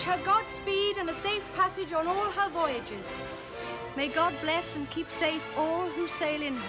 wish her Godspeed and a safe passage on all her voyages. May God bless and keep safe all who sail in her.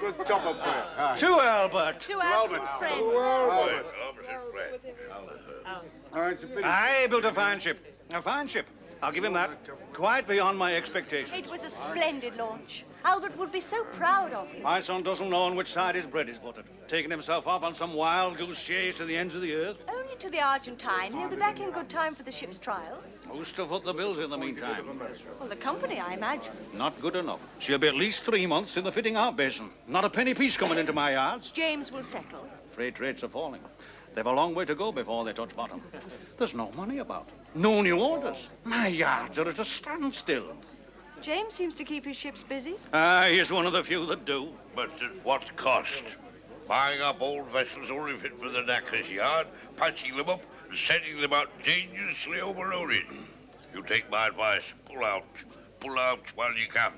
Good job up there. To Albert. To absent friends. I built a fine ship. A fine ship. I'll give him that. Quite beyond my expectations. It was a splendid launch. Albert would be so proud of you. My son doesn't know on which side his bread is buttered. Taking himself off on some wild goose chase to the ends of the earth. Only to the Argentine. He'll be back in good time for the ship's trials. Who's to foot the bills in the meantime? Well, the company, I imagine. Not good enough. She'll be at least 3 months in the fitting out basin. Not a penny piece coming into my yards. James will settle. Freight rates are falling. They've a long way to go before they touch bottom. There's no money about. No new orders. My yards are at a standstill. James seems to keep his ships busy. He's one of the few that do. But at what cost? Buying up old vessels only fit for the knacker's yard, patching them up, and sending them out dangerously overloaded. You take my advice. Pull out. Pull out while you can.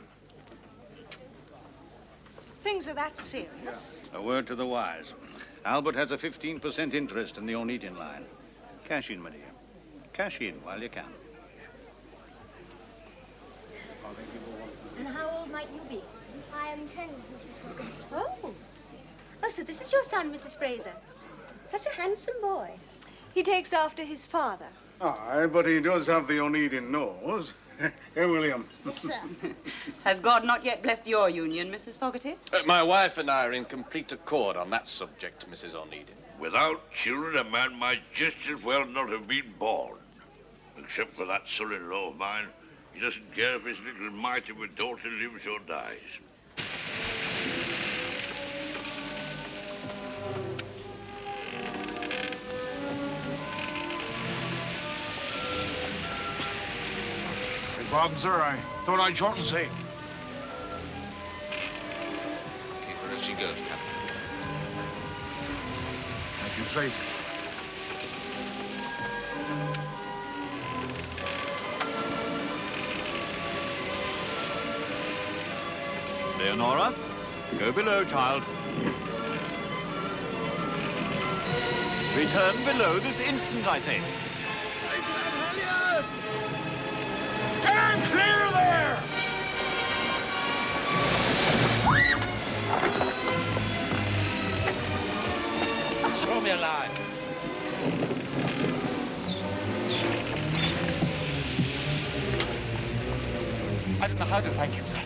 Things are that serious. A word to the wise. Albert has a 15% interest in the Onedin line. Cash in, my dear. Cash in while you can. And how old might you be? I am 10, Mrs. Fogarty. Oh, so this is your son, Mrs. Fraser. Such a handsome boy. He takes after his father. Aye, but he does have the Onedin nose. Here, William. Yes, sir. Has God not yet blessed your union, Mrs. Fogarty? My wife and I are in complete accord on that subject, Mrs. Onedin. Without children, a man might just as well not have been born. Except for that son-in-law of mine. He doesn't care if his little mite of a daughter lives or dies. Pardon, sir, I thought I'd shorten sail. Keep her as she goes, Captain. As you say, sir. Leonora, go below, child. Return below this instant, I say. Stand clear there! Throw me a line. I don't know how to thank you, sir.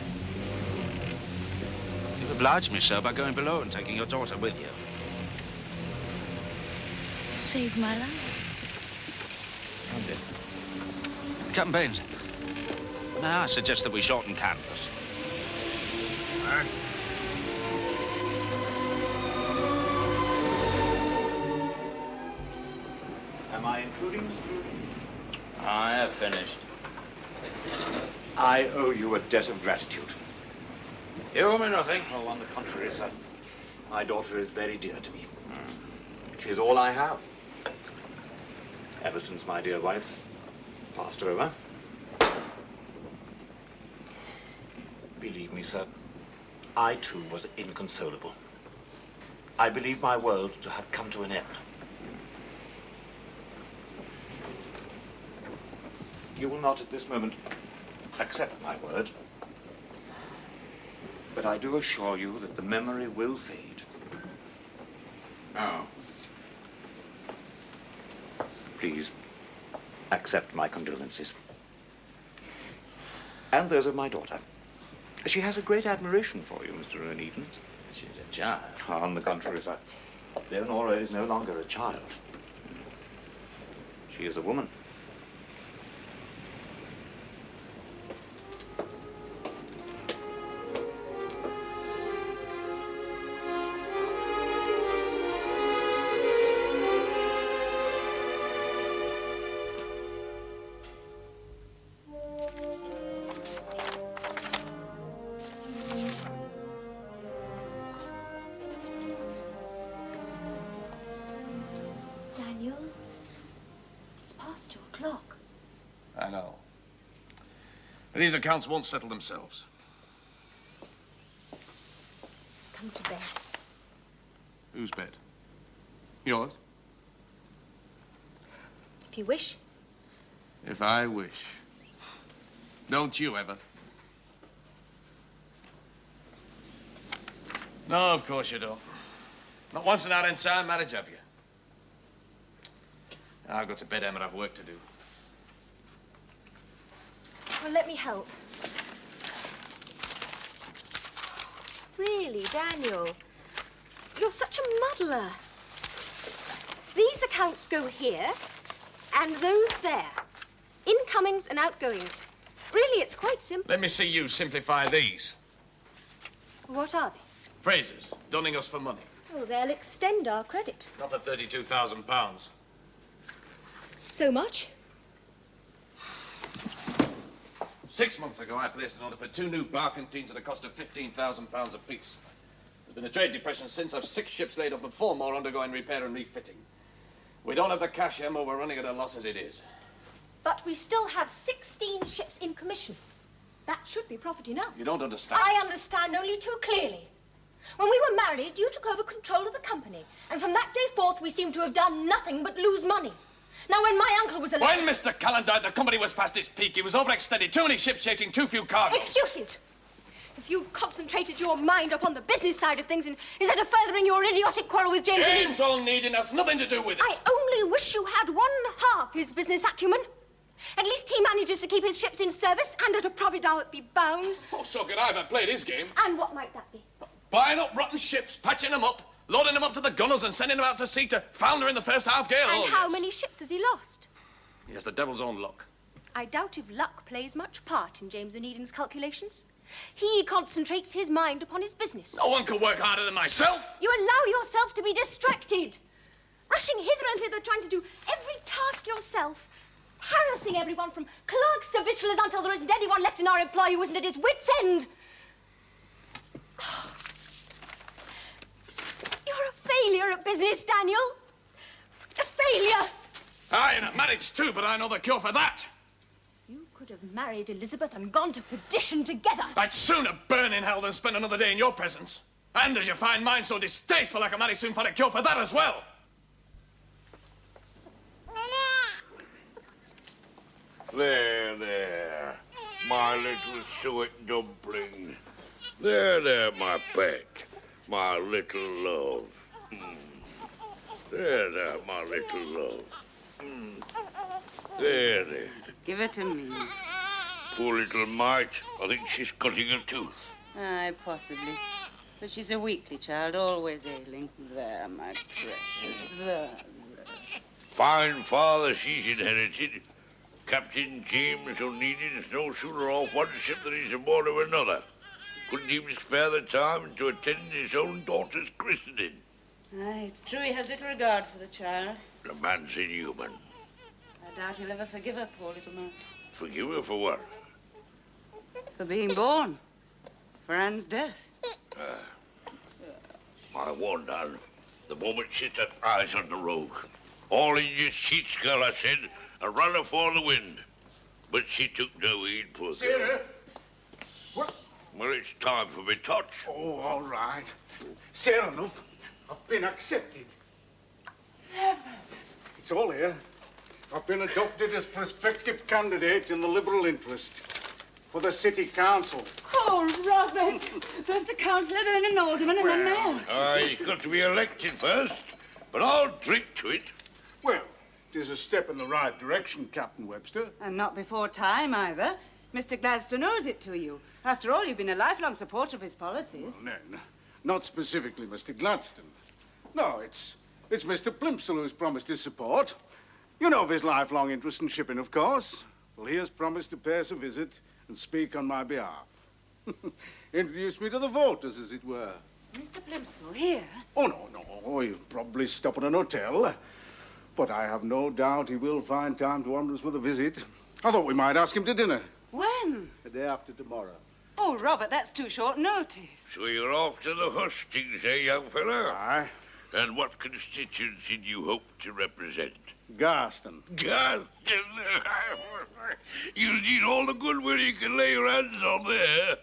You oblige me, sir, by going below and taking your daughter with you. You saved my life. Captain Baines, now I suggest that we shorten canvas. Yes. Am I intruding, Mr. Rudy? I have finished. I owe you a debt of gratitude. You owe me nothing. Oh, on the contrary, sir. My daughter is very dear to me. She is all I have. Ever since my dear wife passed over. Believe me, sir, I too was inconsolable. I believed my world to have come to an end. You will not at this moment accept my word, but I do assure you that the memory will fade. Oh. Please accept my condolences. And those of my daughter. She has a great admiration for you, Mr. Onedin. She's a child. On the contrary, sir. Leonora is no longer a child. She is a woman. past 2 o'clock. I know. These accounts won't settle themselves. Come to bed. Whose bed? Yours? If you wish. If I wish. Don't you ever? No, of course you don't. Not once in our entire marriage have you. I'll go to bed, Emma. I've work to do. Well, let me help. Really, Daniel, you're such a muddler. These accounts go here, and those there. Incomings and outgoings. Really, it's quite simple. Let me see you simplify these. What are they? Phrases, dunning us for money. Oh, they'll extend our credit. Not for £32,000. So much? 6 months ago, I placed an order for 2 new barkentines at a cost of £15,000 apiece. There's been a trade depression since. I've 6 ships laid up and 4 more undergoing repair and refitting. We don't have the cash, Emma. We're running at a loss as it is. But we still have 16 ships in commission. That should be profit enough. You don't understand. I understand only too clearly. When we were married, you took over control of the company. And from that day forth, we seem to have done nothing but lose money. Now, when my uncle was alive... When Mr. Callan died, the company was past its peak. It was overextended. Too many ships chasing too few cargoes. Excuses! If you'd concentrated your mind upon the business side of things instead of furthering your idiotic quarrel with James Onedin... James Onedin has nothing to do with it. I only wish you had one half his business acumen. At least he manages to keep his ships in service and at a profit, I'll be bound. Oh, so could I if I played his game. And what might that be? Buying up rotten ships, patching them up, loading them up to the gunnels and sending them out to sea to founder in the first half gale. And how many ships has he lost? He has the devil's own luck. I doubt if luck plays much part in James Onedin's calculations. He concentrates his mind upon his business. No one can work harder than myself. You allow yourself to be distracted. Rushing hither and thither, trying to do every task yourself. Harassing everyone from clerks to victuallers until there isn't anyone left in our employ who isn't at his wit's end. You're a failure at business, Daniel. A failure. Aye, and at marriage too, but I know the cure for that. You could have married Elizabeth and gone to perdition together. I'd sooner burn in hell than spend another day in your presence. And as you find mine so distasteful, I can marry soon find a cure for that as well. There, my little suet dumpling. There, my pet, my little love. There, my little love. There. Give it to me. Poor little mite. I think she's cutting her tooth. Aye, possibly. But she's a weakly child, always ailing. There, my precious. There. Fine father she's inherited. Captain James Onedin's no sooner off one ship than he's aboard of another. Couldn't even spare the time to attend his own daughter's christening. Aye, it's true he has little regard for the child. The man's inhuman. I doubt he'll ever forgive her, poor little man. Forgive her for what? For being born. For Anne's death. I warned Anne. The moment she set eyes on the rogue. All in your sheets, girl, I said, and run her for the wind. But she took no heed, poor girl. Sarah? What? Well, it's time for me touch. Oh, all right. Fair enough. I've been accepted. Never. It's all here. I've been adopted as prospective candidate in the Liberal interest for the City Council. Oh, Robert! First a councillor, then an alderman, and then mayor. He's got to be elected first, but I'll drink to it. Well, it is a step in the right direction, Captain Webster. And not before time, either. Mr. Gladstone owes it to you. After all, you've been a lifelong supporter of his policies. Well, no, not specifically Mr. Gladstone. No, it's Mr. Plimsoll who's promised his support. You know of his lifelong interest in shipping, of course. Well, he has promised to pay us a visit and speak on my behalf. Introduce me to the voters, as it were. Mr. Plimsoll, here? Oh, no. He'll probably stop at an hotel. But I have no doubt he will find time to honour us with a visit. I thought we might ask him to dinner. When? The day after tomorrow. Oh, Robert, that's too short notice. So you're off to the hustings, eh, young fella? Aye. And what constituency do you hope to represent? Garston. Garston? You'll need all the goodwill you can lay your hands on there.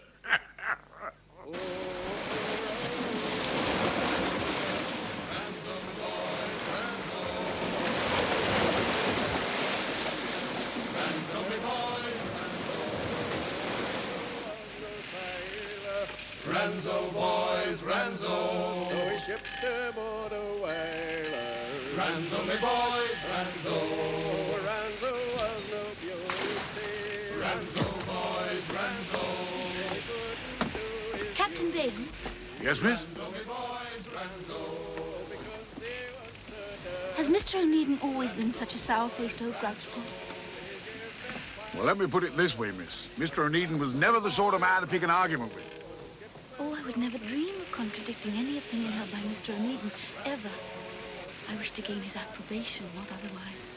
Ranzo, boys, Ranzo. So we shipped aboard a whaler. Ranzo, me boys, Ranzo. Ranzo was no beauty. Ranzo, boys, Ranzo. Captain Baden, Yes, miss? has Mr. Onedin always been such a sour-faced old grouchpot? Well, let me put it this way, miss. Mr. Onedin was never the sort of man to pick an argument with. Oh, I would never dream of contradicting any opinion held by Mr. Onedin, ever. I wish to gain his approbation, not otherwise.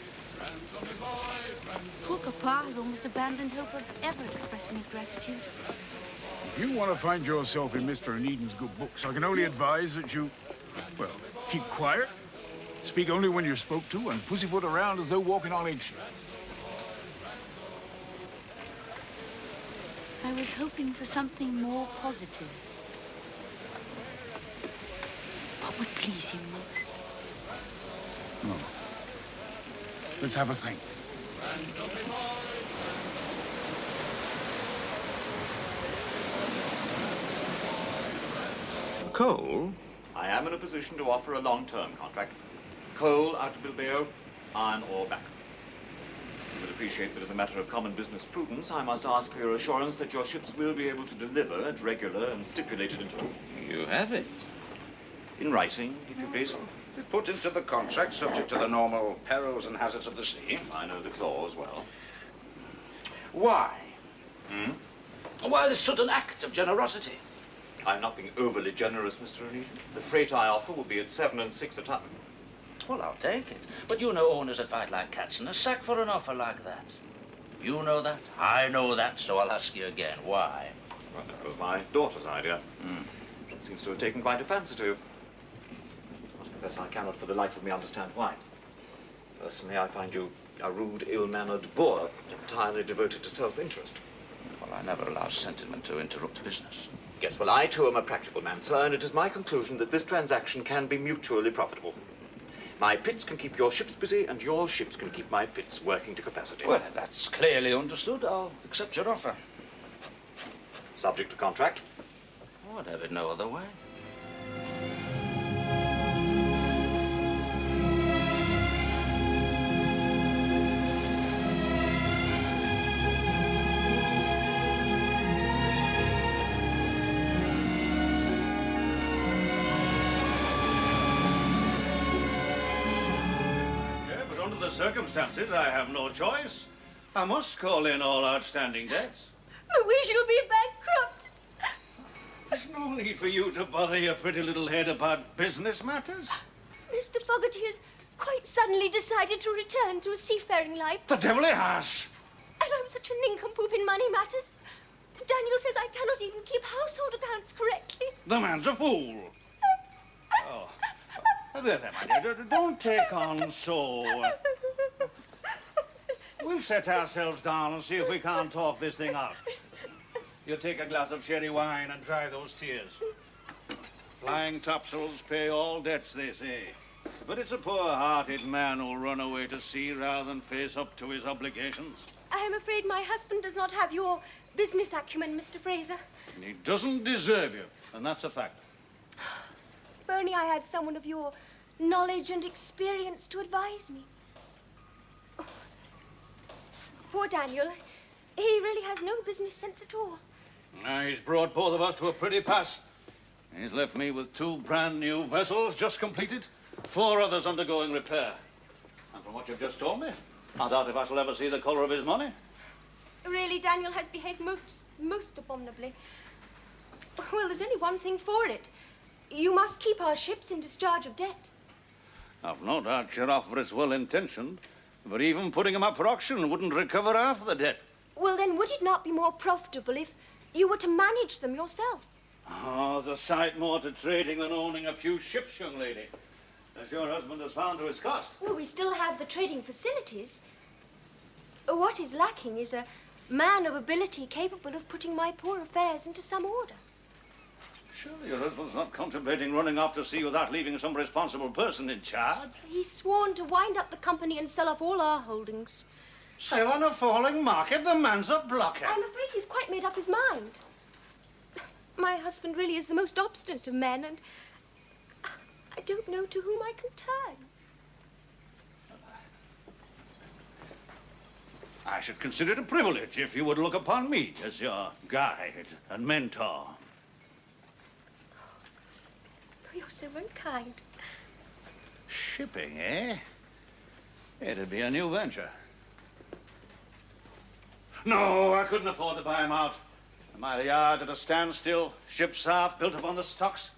Poor Papa has almost abandoned hope of ever expressing his gratitude. If you want to find yourself in Mr. Onedin's good books, I can only advise that you, well, keep quiet, speak only when you're spoke to, and pussyfoot around as though walking on eggshells. I was hoping for something more positive. What would please him most? No. Let's have a think. Coal? I am in a position to offer a long-term contract. Coal out to Bilbao, iron ore back. You would appreciate that as a matter of common business prudence, I must ask for your assurance that your ships will be able to deliver at regular and stipulated intervals. You have it. In writing, if you please. Put into the contract, subject to the normal perils and hazards of the sea. I know the clause well. Why? Why this sudden act of generosity? I'm not being overly generous, Mr. Onedin. The freight I offer will be at 7 and 6 a ton. Well, I'll take it. But you know owners that fight like cats in a sack for an offer like that. You know that, I know that, so I'll ask you again, why? Well, that was my daughter's idea. She seems to have taken quite a fancy to you. I must confess I cannot for the life of me understand why. Personally, I find you a rude, ill-mannered boor, entirely devoted to self-interest. Well, I never allow sentiment to interrupt business. Yes, well, I too am a practical man, sir, and it is my conclusion that this transaction can be mutually profitable. My pits can keep your ships busy, and your ships can keep my pits working to capacity. Well, that's clearly understood. I'll accept your offer. Subject to contract? I'd have it no other way. Circumstances, I have no choice. I must call in all outstanding debts. But we shall be bankrupt. There's no need for you to bother your pretty little head about business matters. Mr. Fogarty has quite suddenly decided to return to a seafaring life. The devil he has! And I'm such a nincompoop in money matters. Daniel says I cannot even keep household accounts correctly. The man's a fool. Oh. There, my dear, don't take on so. We'll set ourselves down and see if we can't talk this thing out. You take a glass of sherry wine and dry those tears. Flying topsails pay all debts, they say. But it's a poor-hearted man who'll run away to sea rather than face up to his obligations. I am afraid my husband does not have your business acumen, Mr. Fraser. And he doesn't deserve you, and that's a fact. If only I had someone of your knowledge and experience to advise me. Oh. Poor Daniel. He really has no business sense at all. He's brought both of us to a pretty pass. He's left me with 2 brand new vessels just completed, 4 others undergoing repair. And from what you've just told me, I doubt if I shall ever see the colour of his money. Really, Daniel has behaved most abominably. Well, there's only one thing for it. You must keep our ships in discharge of debt. I've no doubt your offer is well-intentioned, but even putting them up for auction wouldn't recover half the debt. Well, then, would it not be more profitable if you were to manage them yourself? Oh, there's a sight more to trading than owning a few ships, young lady. as your husband has found to his cost. Well, we still have the trading facilities. What is lacking is a man of ability capable of putting my poor affairs into some order. Surely your husband's not contemplating running off to sea without leaving some responsible person in charge? He's sworn to wind up the company and sell off all our holdings. Sell on a falling market? The man's a blockhead. I'm afraid he's quite made up his mind. My husband really is the most obstinate of men, and I don't know to whom I can turn. I should consider it a privilege if you would look upon me as your guide and mentor. Oh, you're so unkind. Shipping, eh? It'd be a new venture. No, I couldn't afford to buy him out. My yard at a standstill, ship's half built upon the stocks.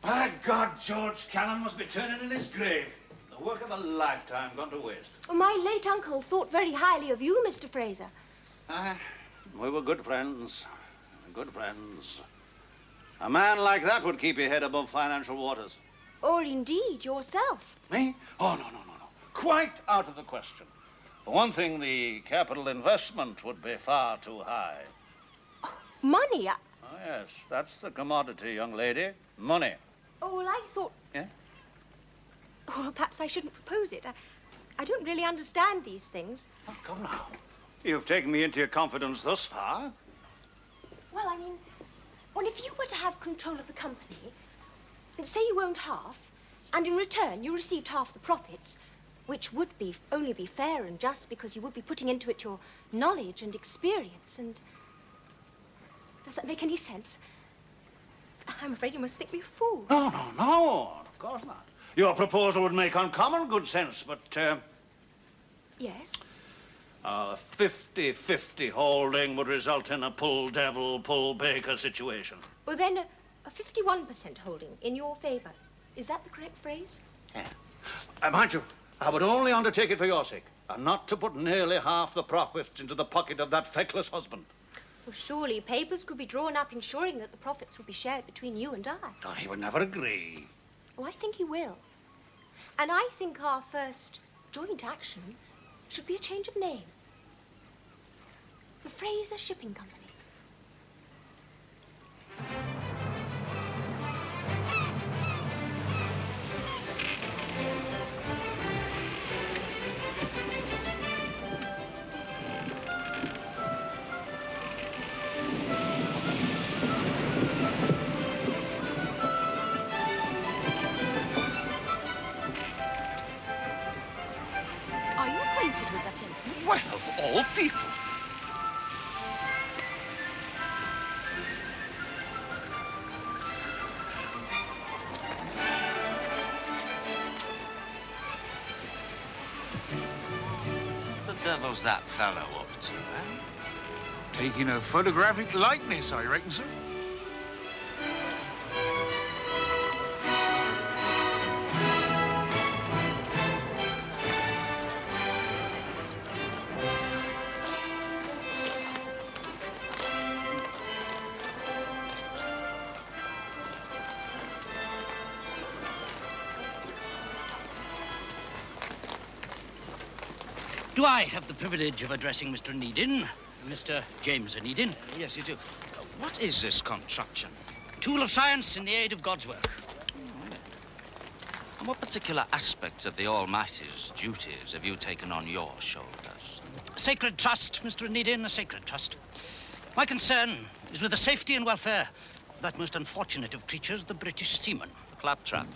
By God, George Cannon must be turning in his grave. The work of a lifetime gone to waste. Well, my late uncle thought very highly of you, Mr. Fraser. We were good friends. Good friends. A man like that would keep your head above financial waters. Or indeed yourself. Me? Oh, no. Quite out of the question. For one thing, the capital investment would be far too high. Money? Oh, yes, that's the commodity, young lady. Money. Oh, well, I thought... Yeah? Well, perhaps I shouldn't propose it. I don't really understand these things. Oh, come now. You've taken me into your confidence thus far. Well, I mean, well, if you were to have control of the company, and say you owned half, and in return you received half the profits, which would only be fair and just because you would be putting into it your knowledge and experience, and... Does that make any sense? I'm afraid you must think me a fool. No, of course not. Your proposal would make uncommon good sense, but, Yes? A 50-50 holding would result in a pull devil, pull baker situation. Well, then, a 51% holding in your favor. Is that the correct phrase? Yeah. Mind you, I would only undertake it for your sake, and not to put nearly half the profits into the pocket of that feckless husband. Well, surely papers could be drawn up ensuring that the profits would be shared between you and I. Oh, he would never agree. Oh, I think he will. And I think our first joint action should be a change of name. The Fraser Shipping Company. Are you acquainted with that gentleman? Well, of all people. What the devil's that fellow up to, eh? Taking a photographic likeness, I reckon, sir. Do I have the privilege of addressing Mr. Onedin? Mr. James Onedin? Yes, you do. What is this contraption? Tool of science in the aid of God's work. And what particular aspects of the Almighty's duties have you taken on your shoulders? Sacred trust, Mr. Onedin, a sacred trust. My concern is with the safety and welfare of that most unfortunate of creatures, the British seaman. Claptrap.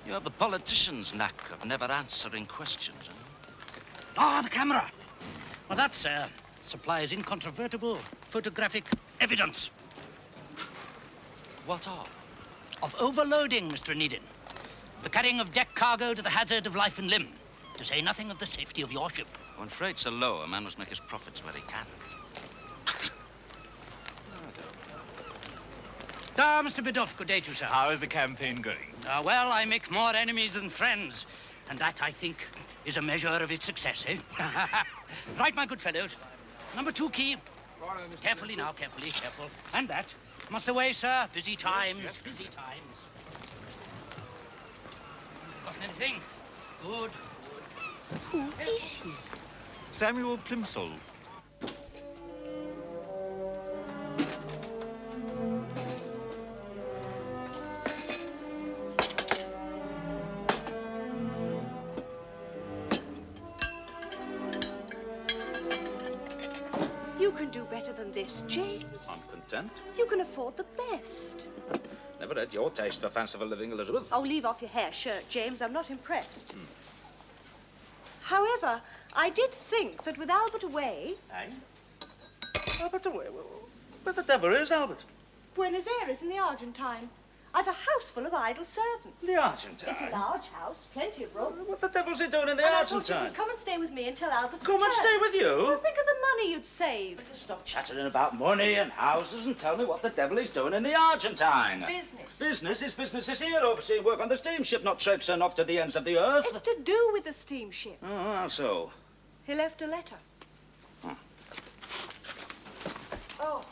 You have the politician's knack of never answering questions, eh? Ah, the camera. Well, that, sir, supplies incontrovertible photographic evidence. What of? Of overloading, Mr. Onedin. The carrying of deck cargo to the hazard of life and limb. To say nothing of the safety of your ship. When freights are low, a man must make his profits where he can. Ah, Mr. Bidoff, good day to you, sir. How is the campaign going? Well, I make more enemies than friends. And that, I think, is a measure of its success, eh? Right, my good fellows. Number 2 key. Carefully now, carefully, careful. And that. Must away, sir. Busy times, busy times. forgotten anything? Good. Who is he? Samuel Plimsoll. You can do better than this, James. I'm content. You can afford the best. Never had your taste for fanciful living, Elizabeth. Oh, leave off your hair shirt, James. I'm not impressed. However, I did think that with Albert away... Eh? Albert away? Where the devil is Albert? Buenos Aires in the Argentine. I've a house full of idle servants. The Argentine? It's a large house, plenty of room. What the devil's he doing in the and I thought you Argentine? could come and stay with me until Albert's Come and return. stay with you? Well, think of the money you'd save. Stop chattering about money and houses and tell me what the devil he's doing in the Argentine. Business. Business is here, overseeing work on the steamship, not traipsing off to the ends of the earth. It's to do with the steamship. Oh, how so? He left a letter. Oh.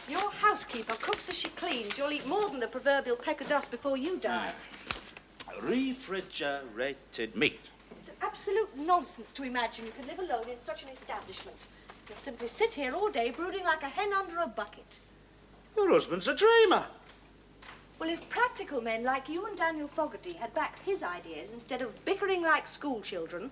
Your housekeeper cooks as she cleans. You'll eat more than the proverbial peck of dust before you die. Refrigerated meat. It's absolute nonsense to imagine you can live alone in such an establishment. You'll simply sit here all day brooding like a hen under a bucket. Your husband's a dreamer. Well, if practical men like you and Daniel Fogarty had backed his ideas instead of bickering like school children,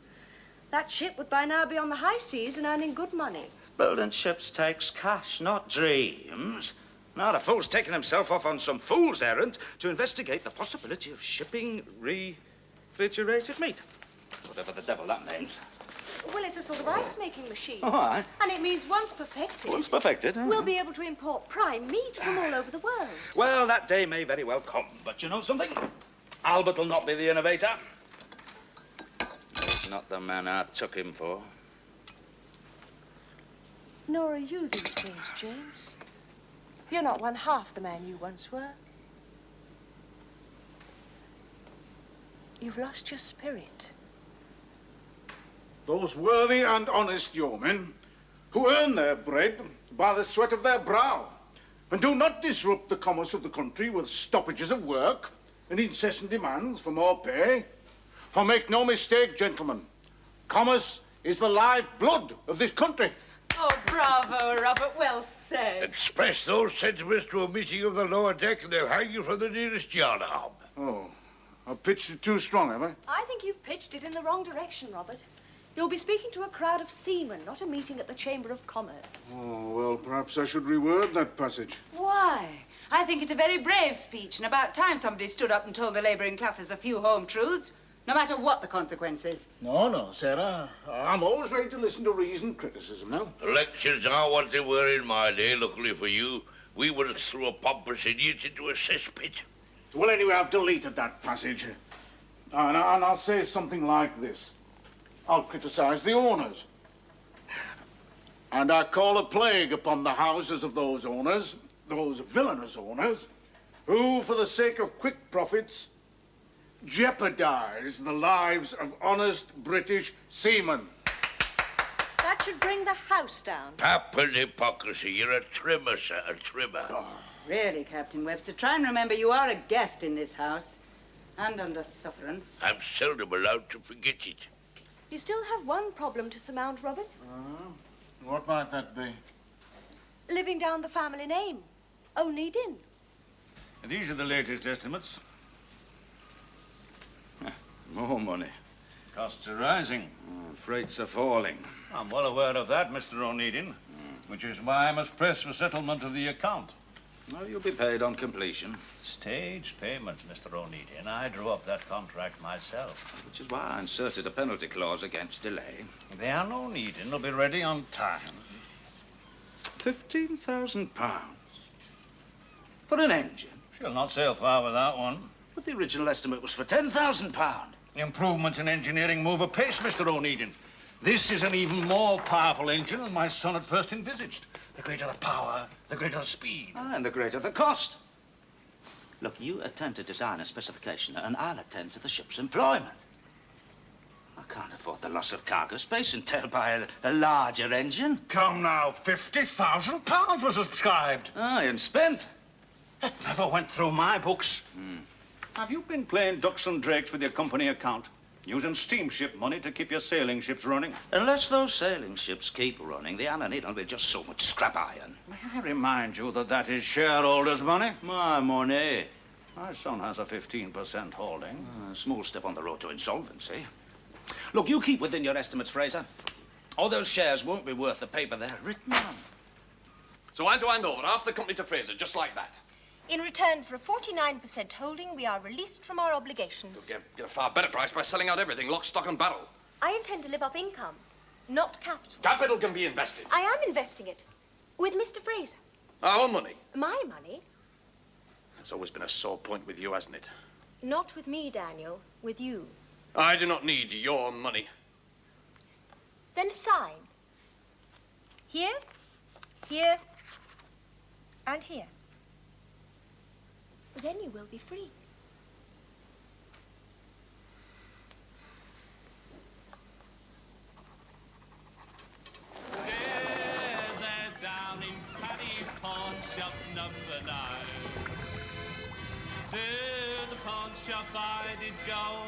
that ship would by now be on the high seas and earning good money. Building ships takes cash, not dreams. Now the fool's taken himself off on some fool's errand to investigate the possibility of shipping refrigerated meat. Whatever the devil that means. Well, it's a sort of ice-making machine. Oh, aye. And it means once perfected... Once perfected, huh? We'll be able to import prime meat from all over the world. Well, that day may very well come, but you know something? Albert will not be the innovator. He's not the man I took him for. Nor are you these days, James. You're not one half the man you once were. You've lost your spirit. Those worthy and honest yeomen who earn their bread by the sweat of their brow and do not disrupt the commerce of the country with stoppages of work and incessant demands for more pay. For make no mistake, gentlemen, commerce is the lifeblood of this country. Oh, bravo, Robert. Well said. Express those sentiments to a meeting of the lower deck and they'll hang you from the nearest yardarm. Oh, I've pitched it too strong, have I? I think you've pitched it in the wrong direction, Robert. You'll be speaking to a crowd of seamen, not a meeting at the Chamber of Commerce. Oh, well, perhaps I should reword that passage. Why? I think it a very brave speech, and about time somebody stood up and told the labouring classes a few home truths, no matter what the consequences. No, Sarah. I'm always ready to listen to reasoned criticism now. Elections are what they were in my day, luckily for you. We would have threw a pompous idiot into a cesspit. Well, anyway, I've deleted that passage. And I'll say something like this. I'll criticize the owners. And I call a plague upon the houses of those owners, those villainous owners, who, for the sake of quick profits, jeopardize the lives of honest British seamen. That should bring the house down. Papal hypocrisy. You're a trimmer, sir, a trimmer. Really, Captain Webster, try and remember you are a guest in this house, and under sufferance. I'm seldom allowed to forget it. You still have one problem to surmount, Robert. What might that be? Living down the family name. Onedin. These are the latest estimates. More money. Costs are rising. Freights are falling. I'm well aware of that, Mr. Onedin, which is why I must press for settlement of the account. Well, you'll be paid on completion. Stage payments, Mr. Onedin. I drew up that contract myself. Which is why I inserted a penalty clause against delay. The Anne Onedin will be ready on time. £15,000 for an engine. She'll not sail far with that one. But the original estimate was for £10,000. Improvements in engineering move apace, Mr. Onedin. This is an even more powerful engine than my son at first envisaged. The greater the power, the greater the speed. And the greater the cost. Look, you attend to design and specification, and I'll attend to the ship's employment. I can't afford the loss of cargo space entailed by a larger engine. Come now, £50,000 was subscribed. Aye, and spent. It never went through my books. Have you been playing ducks and drakes with your company account? Using steamship money to keep your sailing ships running? Unless those sailing ships keep running, the Onedin will be just so much scrap iron. May I remind you that that is shareholders' money? My money. My son has a 15% holding. A small step on the road to insolvency. Look, you keep within your estimates, Fraser. All those shares won't be worth the paper they're written on. So I'm to hand over half the company to Fraser, just like that. In return for a 49% holding, we are released from our obligations. You'll get a far better price by selling out everything, lock, stock and barrel. I intend to live off income, not capital. Capital can be invested. I am investing it. With Mr. Fraser. Our money. My money? That's always been a sore point with you, hasn't it? Not with me, Daniel. With you. I do not need your money. Then sign. Here, here, and here. Then you will be free. They're down in Paddy's pawn shop number 9. To the pawn shop I did go,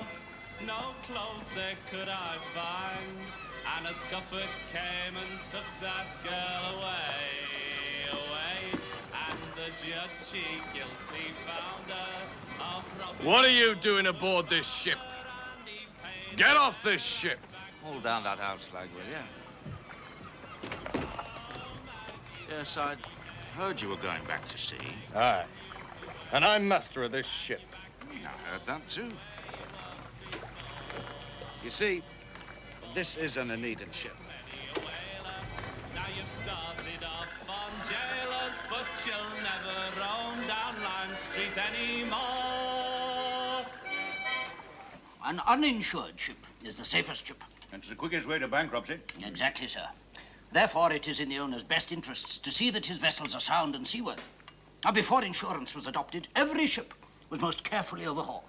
no clothes there could I find, and a scuffer came and took that girl away, away, and the judge, she guilty found her of robbing. What are you doing aboard this ship? Get off this ship! Hold down that house flag, will you? Yes, I'd heard you were going back to sea. Aye. And I'm master of this ship. I heard that too. You see, this is an Onedin ship. Now you've started off on jailers, but you'll never roam down Lime Street anymore. An uninsured ship is the safest ship. It's the quickest way to bankruptcy. Exactly, sir. Therefore, it is in the owner's best interests to see that his vessels are sound and seaworthy. Now, before insurance was adopted, every ship was most carefully overhauled.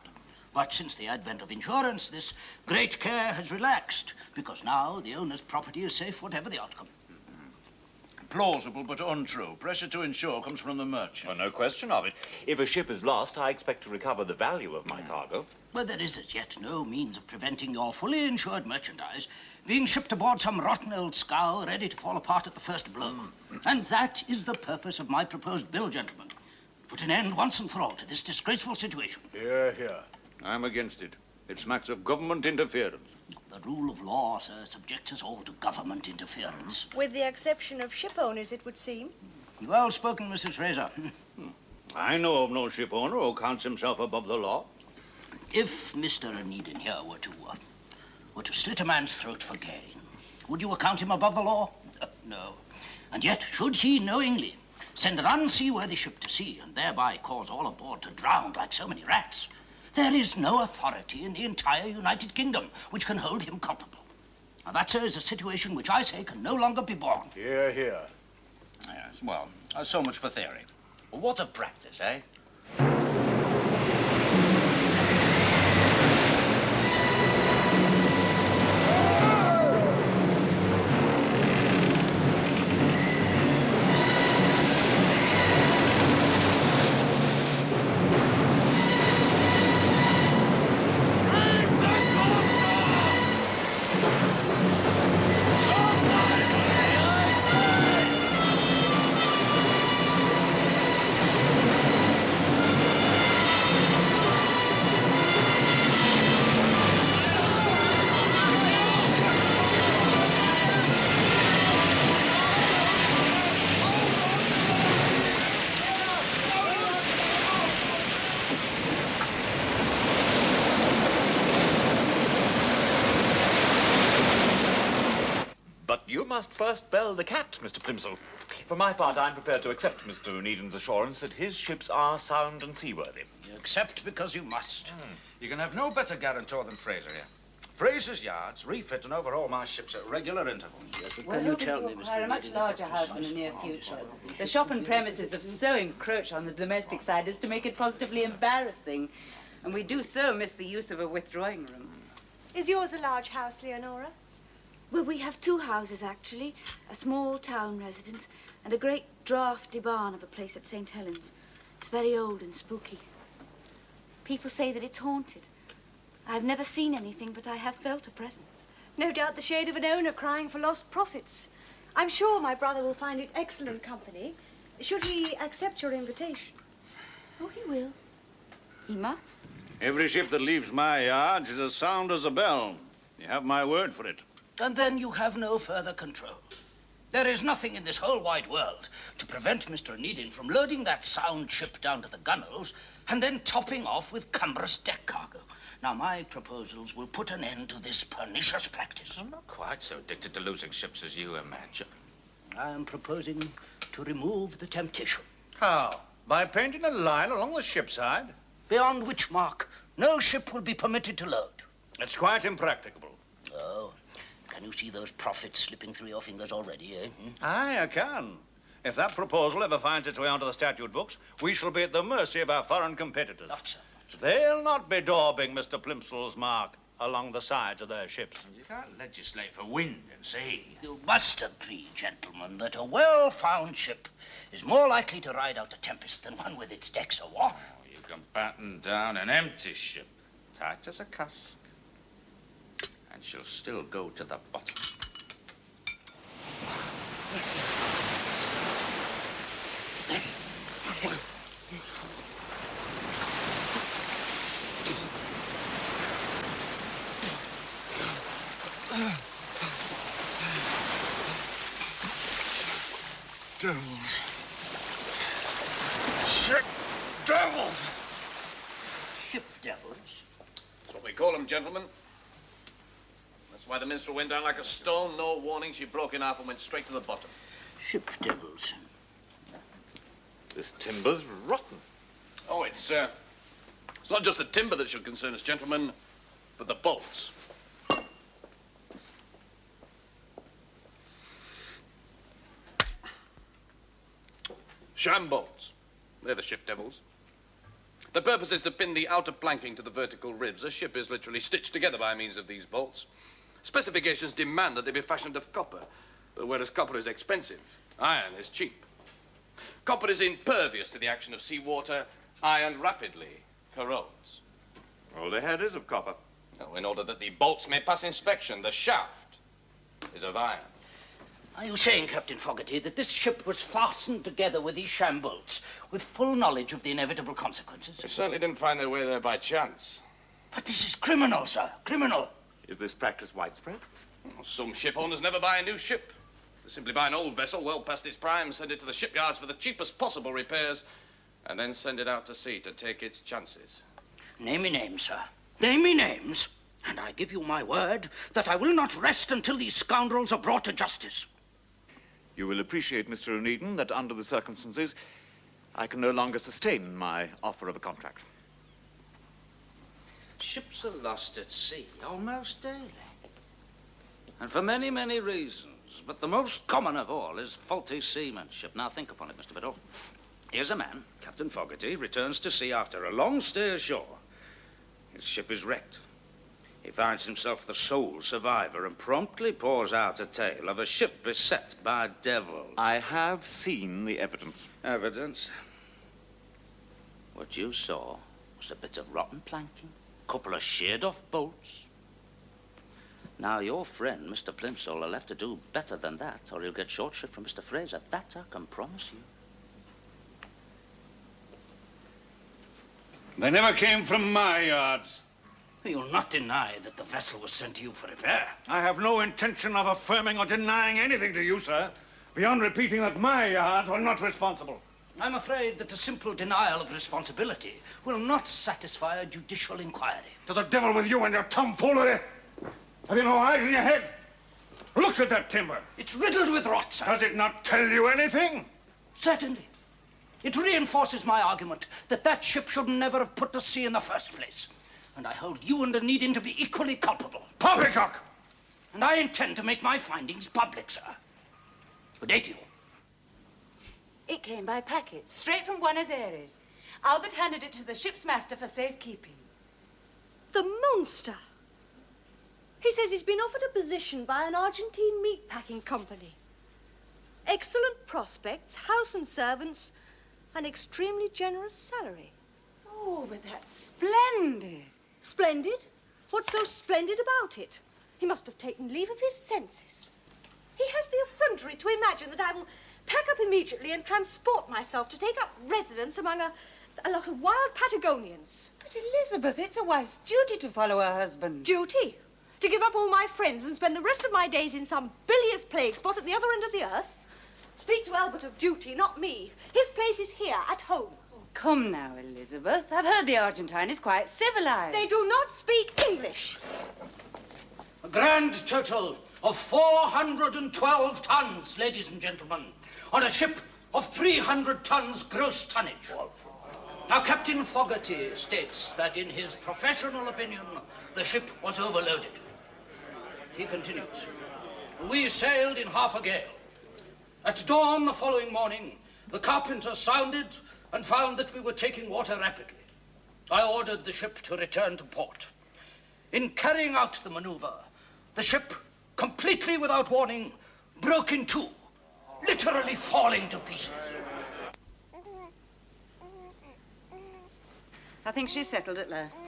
But since the advent of insurance, this great care has relaxed, because now the owner's property is safe, whatever the outcome. Plausible but untrue. Pressure to insure comes from the merchant. Well, no question of it. If a ship is lost, I expect to recover the value of my cargo. But there is as yet no means of preventing your fully insured merchandise being shipped aboard some rotten old scow ready to fall apart at the first blow. And that is the purpose of my proposed bill, gentlemen. Put an end once and for all to this disgraceful situation. Here, here. I'm against it. It smacks of government interference. The rule of law, sir, subjects us all to government interference. With the exception of ship owners, it would seem. Well spoken, Mrs. Fraser. I know of no ship owner who counts himself above the law. If Mr. Onedin here were to slit a man's throat for gain, would you account him above the law? No. And yet, should he knowingly send an unseaworthy ship to sea and thereby cause all aboard to drown like so many rats, there is no authority in the entire United Kingdom which can hold him culpable. Now, that, sir, is a situation which I say can no longer be borne. Here, here. Yes, well, so much for theory. What of practice, eh? You must first bell the cat, Mr. Plimsoll. For my part, I'm prepared to accept Mr. Onedin's assurance that his ships are sound and seaworthy. You accept because you must. You can have no better guarantor than Fraser here. Fraser's yards refit and overhaul my ships at regular intervals. Yes, but We're can you hoping tell to me, Mr. acquire a much Onedin, larger what house in the precise near farms future. are The shop and premises have so encroached on the domestic side as to make it positively embarrassing. And we do so miss the use of a withdrawing room. Is yours a large house, Leonora? Well, we have two houses, actually. A small town residence and a great draughty barn of a place at St. Helens. It's very old and spooky. People say that it's haunted. I've never seen anything, but I have felt a presence. No doubt the shade of an owner crying for lost profits. I'm sure my brother will find it excellent company, should he accept your invitation. Oh, he will. He must. Every ship that leaves my yards is as sound as a bell. You have my word for it. And then you have no further control. There is nothing in this whole wide world to prevent Mr. Onedin from loading that sound ship down to the gunwales and then topping off with cumbrous deck cargo. Now, my proposals will put an end to this pernicious practice. I'm not quite so addicted to losing ships as you imagine. I am proposing to remove the temptation. How? By painting a line along the ship's side? Beyond which mark no ship will be permitted to load. It's quite impracticable. Oh, can you see those profits slipping through your fingers already, eh? Aye, I can. If that proposal ever finds its way onto the statute books, we shall be at the mercy of our foreign competitors. Not so. They'll not be daubing Mr. Plimsoll's mark along the sides of their ships. You can't legislate for wind and sea. You must agree, gentlemen, that a well-found ship is more likely to ride out a tempest than one with its decks awash. Oh, you can batten down an empty ship, tight as a cask, and she'll still go to the bottom. Devils. Ship devils! Ship devils? That's what we call them, gentlemen. That's why the minstrel went down like a stone. No warning, she broke in half and went straight to the bottom. Ship devils. This timber's rotten. Oh, it's not just the timber that should concern us, gentlemen, but the bolts. Sham bolts. They're the ship devils. The purpose is to pin the outer planking to the vertical ribs. A ship is literally stitched together by means of these bolts. Specifications demand that they be fashioned of copper, whereas copper is expensive, iron is cheap. Copper is impervious to the action of seawater. Iron rapidly corrodes. All the head is of copper. Now, in order that the bolts may pass inspection, the shaft is of iron. Are you saying, Captain Fogarty, that this ship was fastened together with these sham bolts with full knowledge of the inevitable consequences? They certainly didn't find their way there by chance. But this is criminal, sir. Criminal. Is this practice widespread? Well, some ship owners never buy a new ship. They simply buy an old vessel well past its prime, send it to the shipyards for the cheapest possible repairs, and then send it out to sea to take its chances. Name me names, sir. Name me names, and I give you my word that I will not rest until these scoundrels are brought to justice. You will appreciate, Mr. Onedin, that under the circumstances, I can no longer sustain my offer of a contract. Ships are lost at sea almost daily. And for many, many reasons. But the most common of all is faulty seamanship. Now think upon it, Mr. Biddle. Here's a man, Captain Fogarty, returns to sea after a long stay ashore. His ship is wrecked. He finds himself the sole survivor and promptly pours out a tale of a ship beset by devils. I have seen the evidence. Evidence? What you saw was a bit of rotten planking, a couple of sheared-off bolts. Now, your friend, Mr. Plimsoll, will have to do better than that, or he'll get short shrift from Mr. Fraser. That I can promise you. They never came from my yards. You'll not deny that the vessel was sent to you for repair. I have no intention of affirming or denying anything to you, sir, beyond repeating that my yards are not responsible. I'm afraid that a simple denial of responsibility will not satisfy a judicial inquiry. To the devil with you and your tomfoolery! Have you no eyes in your head? Look at that timber. It's riddled with rot, sir. Does it not tell you anything? Certainly. It reinforces my argument that that ship should never have put to sea in the first place. And I hold you and Onedin to be equally culpable. Poppycock! And I intend to make my findings public, sir. Good day to you. It came by packet, straight from Buenos Aires. Albert handed it to the ship's master for safekeeping. The monster! He says he's been offered a position by an Argentine meatpacking company. Excellent prospects, house and servants, an extremely generous salary. Oh, Oh, but that's splendid. Splendid? What's so splendid about it? He must have taken leave of his senses. He has the effrontery to imagine that I will pack up immediately and transport myself to take up residence among a lot of wild Patagonians. But Elizabeth, it's a wife's duty to follow her husband. Duty? To give up all my friends and spend the rest of my days in some bilious plague spot at the other end of the earth? Speak to Albert of duty, not me. His place is here, at home. Oh, come now, Elizabeth. I've heard the Argentine is quite civilized. They do not speak English. A grand total of 412 tons, ladies and gentlemen, on a ship of 300 tons gross tonnage. Now, Captain Fogarty states that in his professional opinion, the ship was overloaded. He continues, we sailed in half a gale. At dawn the following morning, the carpenter sounded and found that we were taking water rapidly. I ordered the ship to return to port. In carrying out the maneuver, the ship, completely without warning, broke in two, literally falling to pieces. I think she's settled at last.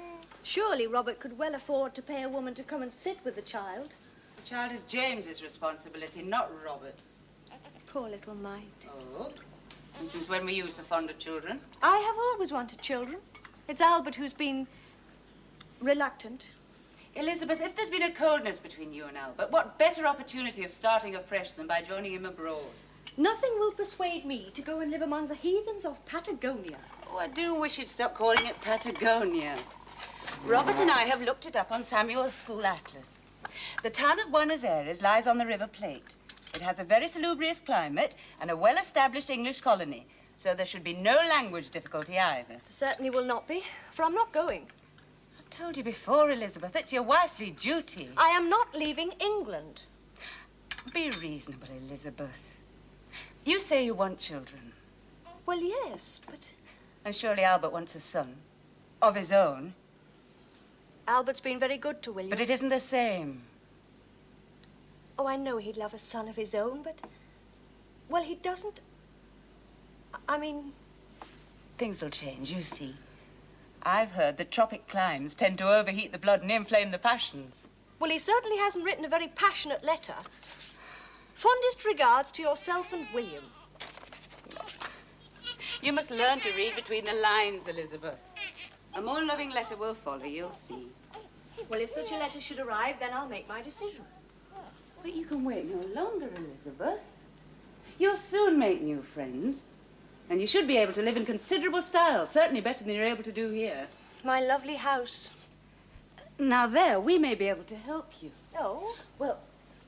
Surely Robert could well afford to pay a woman to come and sit with the child. The child is James's responsibility, not Robert's. Poor little mite. Oh? And since when were you so fond of children? I have always wanted children. It's Albert who's been reluctant. Elizabeth, if there's been a coldness between you and Albert, what better opportunity of starting afresh than by joining him abroad? Nothing will persuade me to go and live among the heathens of Patagonia. Oh, I do wish you'd stop calling it Patagonia. Robert and I have looked it up on Samuel's school atlas. The town of Buenos Aires lies on the River Plate. It has a very salubrious climate and a well-established English colony, so there should be no language difficulty either. Certainly will not be, for I'm not going. I've told you before, Elizabeth, it's your wifely duty. I am not leaving England. Be reasonable, Elizabeth. You say you want children. Well, yes, but... And surely Albert wants a son. Of his own. Albert's been very good to William. But it isn't the same. Oh, I know he'd love a son of his own, but... Well, he doesn't... I mean... Things will change, you see. I've heard that tropic climes tend to overheat the blood and inflame the passions. Well, he certainly hasn't written a very passionate letter. Fondest regards to yourself and William. You must learn to read between the lines, Elizabeth. A more loving letter will follow, you'll see. Well, if such a letter should arrive, then I'll make my decision. But you can wait no longer, Elizabeth. You'll soon make new friends. And you should be able to live in considerable style, certainly better than you're able to do here. My lovely house. Now there, we may be able to help you. Oh? Well,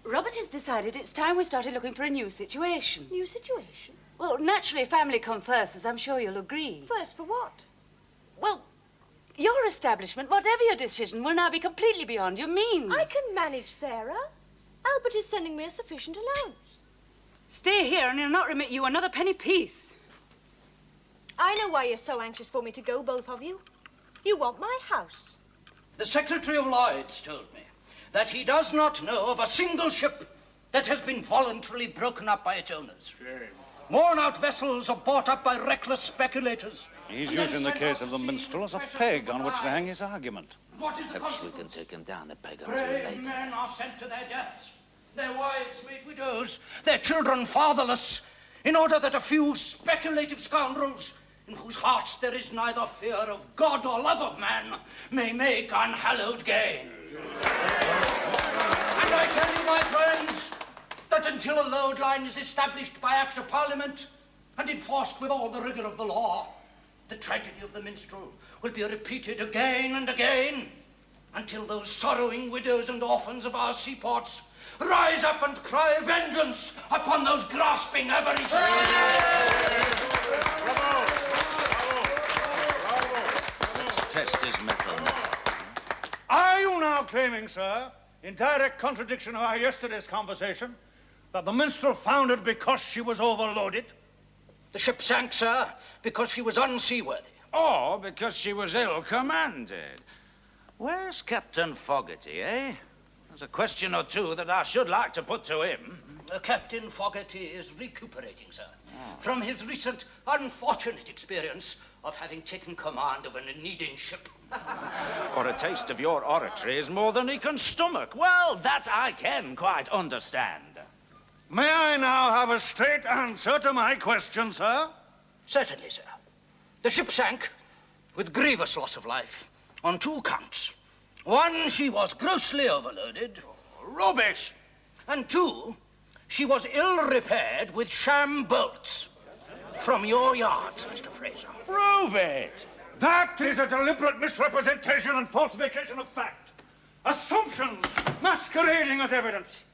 Robert has decided it's time we started looking for a new situation. New situation? Well, naturally, family come first, as I'm sure you'll agree. First for what? Well, your establishment, whatever your decision, will now be completely beyond your means. I can manage, Sarah. Albert is sending me a sufficient allowance. Stay here and he'll not remit you another penny piece. I know why you're so anxious for me to go, both of you. You want my house. The Secretary of Lloyds told me that he does not know of a single ship that has been voluntarily broken up by its owners. Shame. Worn-out vessels are bought up by reckless speculators. He's using the case of the minstrel as a peg on which to hang his argument. What is the Perhaps we consequence? can take him down a peg or two Brave later. men are sent to their deaths, their wives made widows, their children fatherless, in order that a few speculative scoundrels, in whose hearts there is neither fear of God or love of man, may make unhallowed gain. And I tell you, my friends, that until a load line is established by Act of Parliament and enforced with all the rigour of the law, the tragedy of the minstrel will be repeated again and again until those sorrowing widows and orphans of our seaports rise up and cry vengeance upon those grasping avaricious. Let's test his mettle. Are you now claiming, sir, in direct contradiction of our yesterday's conversation, that the minstrel foundered because she was overloaded? The ship sank, sir, because she was unseaworthy. Or because she was ill-commanded. Where's Captain Fogarty, eh? There's a question or two that I should like to put to him. Captain Fogarty is recuperating, sir, from his recent unfortunate experience of having taken command of an Onedin ship. Or a taste of your oratory is more than he can stomach. Well, that I can quite understand. May I now have a straight answer to my question, sir? Certainly, sir. The ship sank with grievous loss of life on 2 counts. 1, she was grossly overloaded. Rubbish! And 2, she was ill-repaired with sham bolts. From your yards, Mr. Fraser. Prove it! That is a deliberate misrepresentation and falsification of fact. Assumptions masquerading as evidence.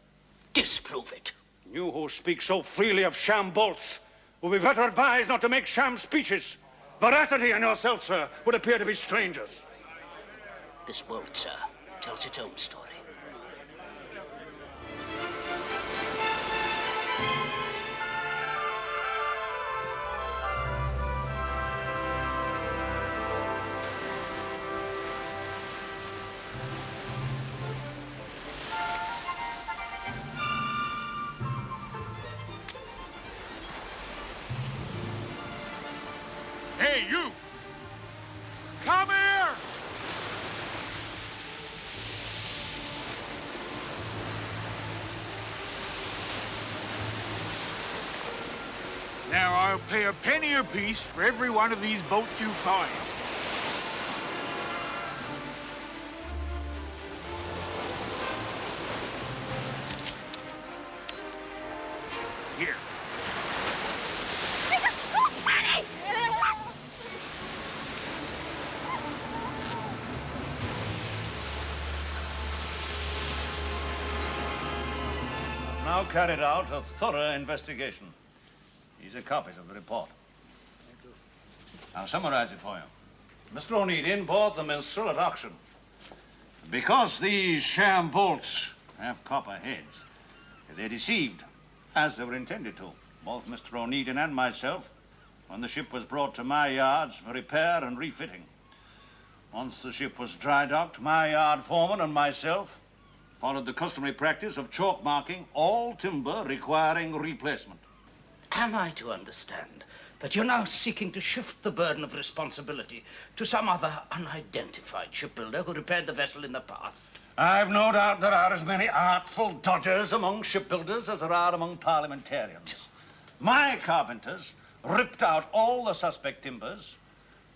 Disprove it. You who speak so freely of sham bolts will be better advised not to make sham speeches. Veracity and yourself, sir, would appear to be strangers. This bolt, sir, tells its own story. Hey, you! Come here! Now, I'll pay a penny apiece for every one of these boats you find. Here. Now carried out a thorough investigation. These are copies of the report. I'll summarize it for you. Mr. Onedin bought the minstrel at auction. Because these sham bolts have copper heads, they deceived, as they were intended to, both Mr. Onedin and myself, when the ship was brought to my yards for repair and refitting. Once the ship was dry docked, my yard foreman and myself followed the customary practice of chalk marking all timber requiring replacement. Am I to understand that you're now seeking to shift the burden of responsibility to some other unidentified shipbuilder who repaired the vessel in the past? I've no doubt there are as many artful dodgers among shipbuilders as there are among parliamentarians. My carpenters ripped out all the suspect timbers,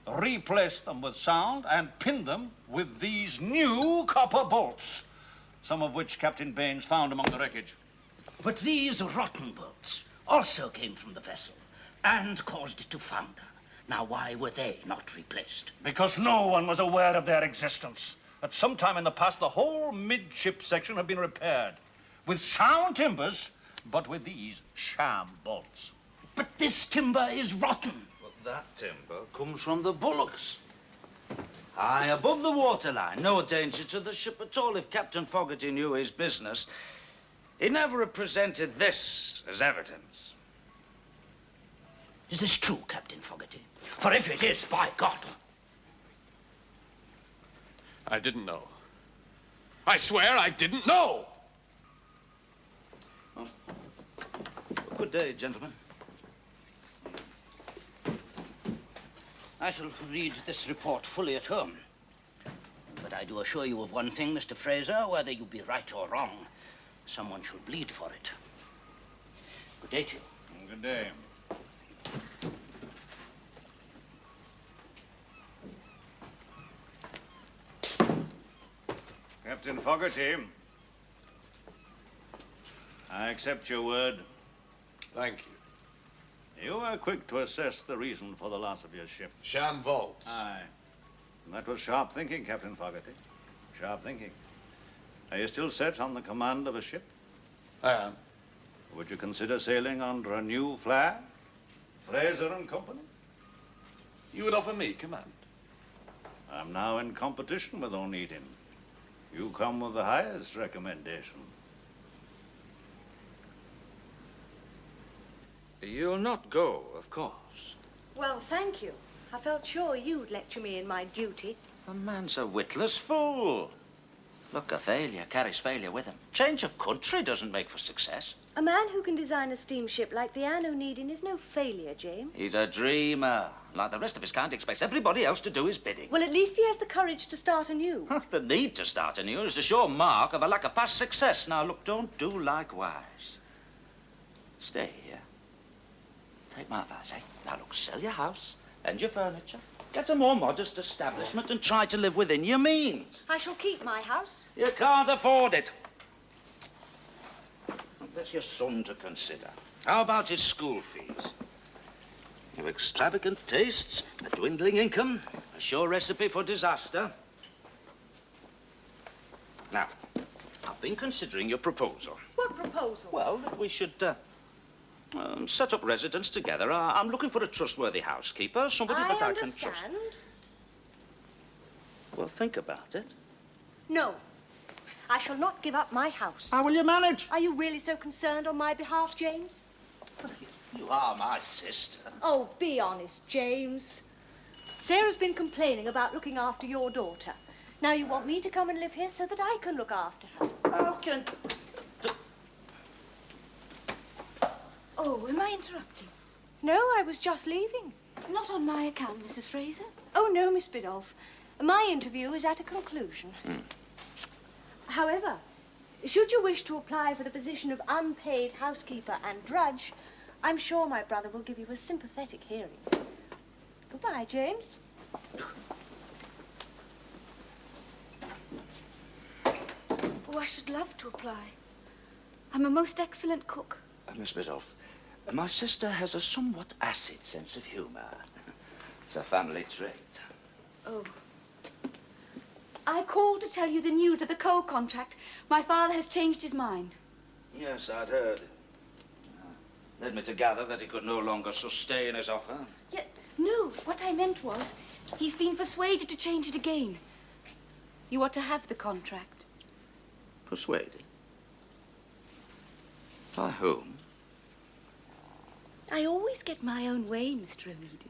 replaced them with sound, and pinned them with these new copper bolts, some of which Captain Baines found among the wreckage. But these rotten bolts also came from the vessel and caused it to founder. Now, why were they not replaced? Because no one was aware of their existence. At some time in the past, the whole midship section had been repaired with sound timbers, but with these sham bolts. But this timber is rotten. Well, that timber comes from the bullocks. High above the waterline. No danger to the ship at all. If Captain Fogarty knew his business, he never presented this as evidence. Is this true, Captain Fogarty? For if it is, by God... I didn't know. I swear I didn't know! Oh. Good day, gentlemen. I shall read this report fully at home. But I do assure you of one thing, Mr. Fraser, whether you be right or wrong, someone shall bleed for it. Good day to you. Good day. Captain Fogarty, I accept your word. Thank you. You were quick to assess the reason for the loss of your ship. Sham bolts. Aye. And that was sharp thinking, Captain Fogarty. Sharp thinking. Are you still set on the command of a ship? I am. Would you consider sailing under a new flag? Fraser and Company? You would offer me command? I'm now in competition with Onedin. You come with the highest recommendation. You'll not go, of course. Well, thank you. I felt sure you'd lecture me in my duty. The man's a witless fool. Look, a failure carries failure with him. Change of country doesn't make for success. A man who can design a steamship like the Onedin is no failure, James. He's a dreamer. Like the rest of his kind, expects everybody else to do his bidding. Well, at least he has the courage to start anew. The need to start anew is a sure mark of a lack of past success. Now, look, don't do likewise. Stay here. Take my advice, eh? Now, look, sell your house and your furniture. Get a more modest establishment and try to live within your means. I shall keep my house. You can't afford it. There's your son to consider. How about his school fees? You have extravagant tastes, a dwindling income, a sure recipe for disaster. Now, I've been considering your proposal. What proposal? Well, that we should set up residence together. I'm looking for a trustworthy housekeeper, somebody that I can trust. Well, think about it. No. I shall not give up my house. How will you manage? Are you really so concerned on my behalf, James? You are my sister. Oh, be honest, James. Sarah's been complaining about looking after your daughter. Now you want me to come and live here so that I can look after her. How can... Oh, am I interrupting? No, I was just leaving. Not on my account, Mrs. Fraser. Oh, no, Miss Biddulph. My interview is at a conclusion. However, should you wish to apply for the position of unpaid housekeeper and drudge, I'm sure my brother will give you a sympathetic hearing. Goodbye, James. Oh, I should love to apply. I'm a most excellent cook. Miss Biddulph, my sister has a somewhat acid sense of humor. It's a family trait. Oh. I called to tell you the news of the coal contract. My father has changed his mind. Yes, I'd heard. Led me to gather that he could no longer sustain his offer. Yet, no, what I meant was, he's been persuaded to change it again. You ought to have the contract. Persuaded? By whom? I always get my own way, Mr. Onedin.